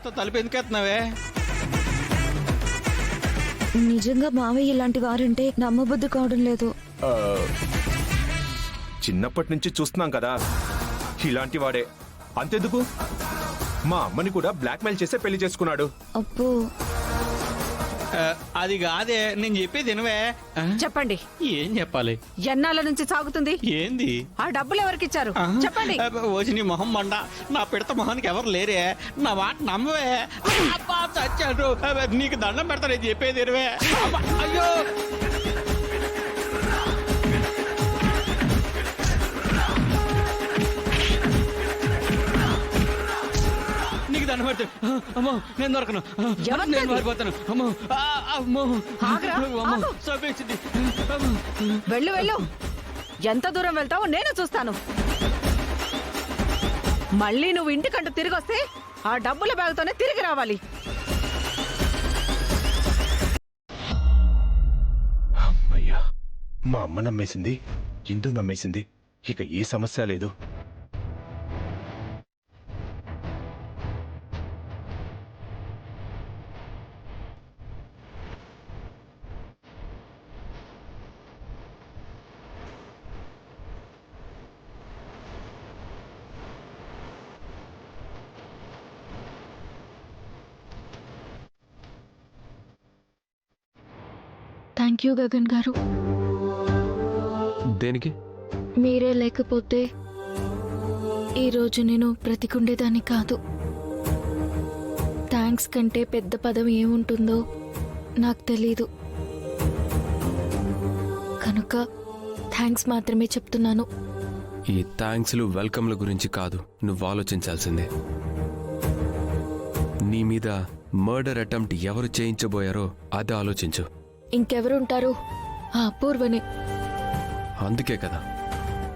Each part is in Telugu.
గ్లాస్తో తలుపు ఎందుకు ఎత్తున్నావే? నిజంగా మావయ్య ఇలాంటి వారంటే నమ్మబుద్ధి కావడం లేదు. చిన్నప్పటి నుంచి చూస్తున్నాం కదా, ఇలాంటి వాడే. అంతెందుకు, మా అమ్మని కూడా బ్లాక్మెయిల్ చేసే పెళ్లి చేసుకున్నాడు. అప్పు అది కాదే, నేను చెప్పేది వినవే. చెప్పండి. ఏం చెప్పాలి? ఎన్నాళ్ళ నుంచి సాగుతుంది? ఏంది? ఆ డబ్బులు ఎవరికిచ్చారు చెప్పండి. వచ్చి నీ మొహం మండ. నా పిడత మొహానికి ఎవరు లేరే. నా మాట నమ్మవే. అబ్బా చచ్చాడు. నీకు దండం పెడతా, నేను చెప్పేది వినవే. అయ్యో నీకు దండం పెడతా. అమ్మో నేను దొరకను, నేను మారిపోతాను. అమ్మో అమ్మో అమ్మో చంపేసింది. వెళ్ళు వెళ్ళు, ఎంత దూరం వెళ్తావో నేను చూస్తాను. మళ్ళీ నువ్వు ఇంటికంటూ తిరిగి వస్తే ఆ డబ్బుల బ్యాగుతోనే తిరిగి రావాలి. అమ్మయ్యా, మా అమ్మ నమ్మేసింది, ఇందు నమ్మేసింది, ఇక ఏ సమస్య లేదు. థ్యాంక్ యూ గగన్ గారు. దేనికి? మీరే లేకపోతే ఈరోజు నేను బ్రతికుండేదాన్ని కాదు. థ్యాంక్స్ కంటే పెద్ద పదం ఏముంటుందో నాకు తెలీదు, కనుక థ్యాంక్స్ మాత్రమే చెప్తున్నాను. ఈ థ్యాంక్స్లు వెల్కమ్ల గురించి కాదు నువ్వు ఆలోచించాల్సిందే. నీ మీద మర్డర్ అటెంప్ట్ ఎవరు చేయించబోయారో అది ఆలోచించు. ఇంకెవరుంటారు? ఆ అపూర్వనే. అందుకే కదా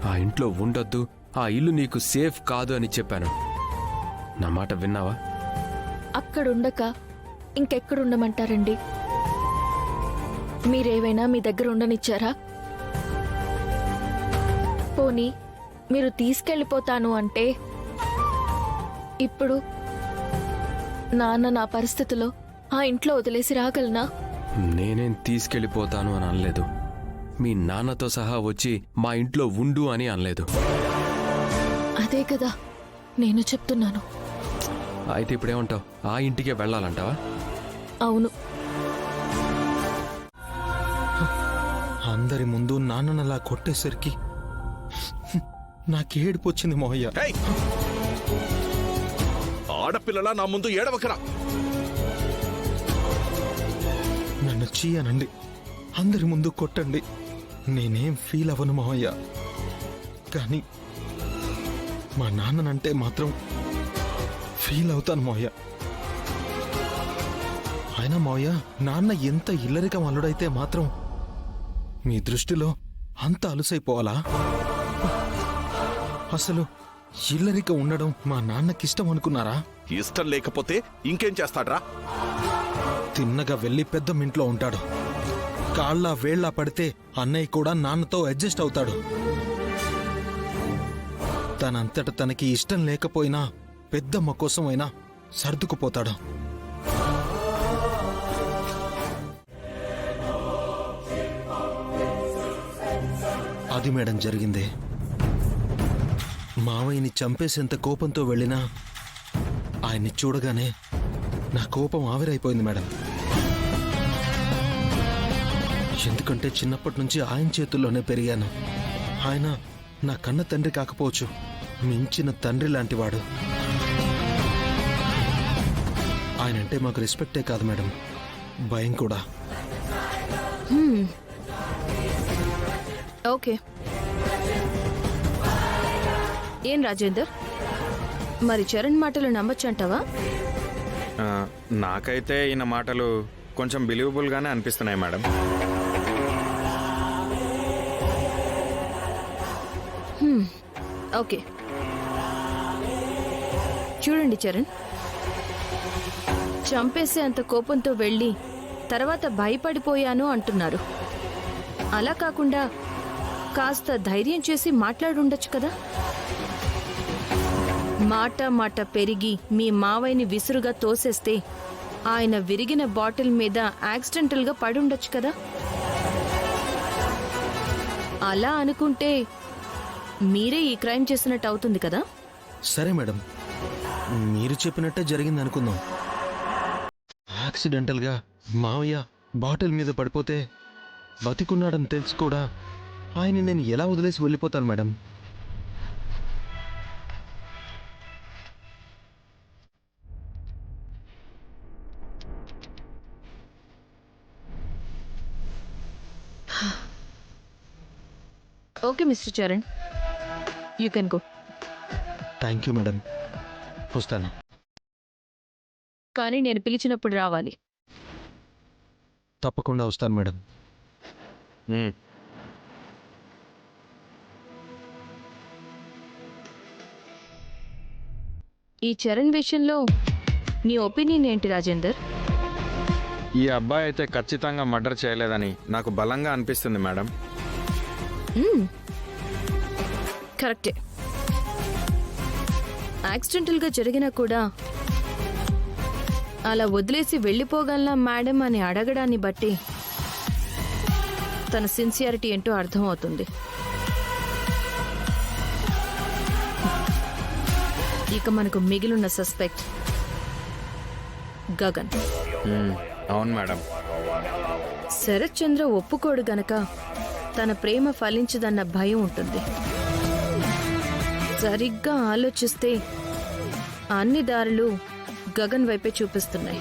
ఆ ఇంట్లో ఉండొద్దు, ఆ ఇల్లు నీకు సేఫ్ కాదు అని చెప్పాను. నా మాట విన్నావా? అక్కడుండక ఇంకెక్కడుండమంటారండి? మీరేవైనా మీ దగ్గర ఉండనిచ్చారా? పోనీ మీరు తీసుకెళ్ళిపోతాను అంటే ఇప్పుడు నాన్న నా పరిస్థితిలో ఆ ఇంట్లో వదిలేసి రాగలనా? నేనేం తీసుకెళ్ళిపోతాను అని అనలేదు. మీ నాన్నతో సహా వచ్చి మా ఇంట్లో ఉండు అని అనలేదు. అదే కదా నేను చెప్తున్నాను. అయితే ఇప్పుడేమంటావు? ఆ ఇంటికే వెళ్ళాలంటావా? అవును. అందరి ముందు నాన్ననలా కొట్టేసరికి నాకేడుపొచ్చింది మోహయ్య. ఆడపిల్లలా నా ముందు ఏడవకరా. నన్ను చీయనండి, అందరి ముందు కొట్టండి, నేనేం ఫీల్ అవ్వను మోహయ్య. కానీ మా నాన్ననంటే మాత్రం ఫీల్ అవుతాను మోహయ్య. అయినా మోహయ్య, నాన్న ఎంత ఇల్లరికం అల్లుడైతే మాత్రం మీ దృష్టిలో అంత అలుసైపోవాలా? అసలు ఇల్లరిక ఉండడం మా నాన్నకిష్టం అనుకున్నారా? ఇష్టం లేకపోతే ఇంకేం చేస్తాడ్రా? తిన్నగా వెళ్ళి పెద్దమ్మింట్లో ఉంటాడు. కాళ్ళ వేళ్ళ పడితే అన్నయ్య కూడా నాన్నతో అడ్జస్ట్ అవుతాడు. తనంతట తనకి ఇష్టం లేకపోయినా పెద్దమ్మ కోసమైనా సర్దుకుపోతాడు. అది మేడం జరిగింది. మావయ్యని చంపేసేంత కోపంతో వెళ్ళినా ఆయన్ని చూడగానే నా కోపం ఆవిరైపోయింది మేడం. ఎందుకంటే చిన్నప్పటి నుంచి ఆయన చేతుల్లోనే పెరిగాను. ఆయన నా కన్న తండ్రి కాకపోవచ్చు, మించిన తండ్రి లాంటివాడు. ఆయనంటే మాకు రెస్పెక్టే కాదు మేడం, భయం కూడా. ఓకే. ఏం రాజేందర్, మరి చరణ్ మాటలు నమ్మొచ్చంటావా? నాకైతే ఈయన మాటలు కొంచెం బిలీవబుల్గానే అనిపిస్తున్నాయి మేడం. ఓకే, చూడండి చరణ్, చంపేసే అంత కోపంతో వెళ్ళి తర్వాత భయపడిపోయాను అంటున్నారు. అలా కాకుండా కాస్త ధైర్యం చేసి మాట్లాడుండొచ్చు కదా. మాట పెరిగి మీ మావయ్యని విసురుగా తోసేస్తే ఆయన విరిగిన బాటిల్ మీద యాక్సిడెంటల్గా పడుండొచ్చు కదా. అలా అనుకుంటే మీరే ఈ క్రైమ్ చేసినట్టు అవుతుంది కదా. సరే మేడం, మీరు చెప్పినట్టే జరిగింది అనుకుందాం. యాక్సిడెంటల్గా మావయ్య బాటిల్ మీద పడిపోతే బతికున్నాడని తెలిసి కూడా ఆయన నేను ఎలా వదిలేసి వెళ్ళిపోతాను madam? Okay mister Charan, you can go. Thank you madam, వస్తాను. కానీ నేను పిలిచినప్పుడు రావాలి. తప్పకుండా వస్తాను మేడం. ఈ చరణ్ విషయంలో నీ ఒపీనియన్ ఏంటి రాజేందర్? ఈ అబ్బాయి అయితే ఖచ్చితంగా మర్డర్ చేయలేదని నాకు బలంగా అనిపిస్తుంది మేడం. కరెక్టే. యాక్సిడెంటల్గా జరిగినా కూడా అలా వదిలేసి వెళ్ళిపోగలనా మేడం అని అడగడాన్ని బట్టి తన సిన్సియారిటీ ఏంటో అర్థమవుతుంది. ఇక మనకు మిగిలిన సస్పెక్ట్ గగన్. అవును మేడం. శరత్ చంద్ర ఒప్పుకోడు గనక తన ప్రేమ ఫలించదన్న భయం ఉంటుంది. సరిగ్గా ఆలోచిస్తే అన్ని దారులు గగన్ వైపే చూపిస్తున్నాయి.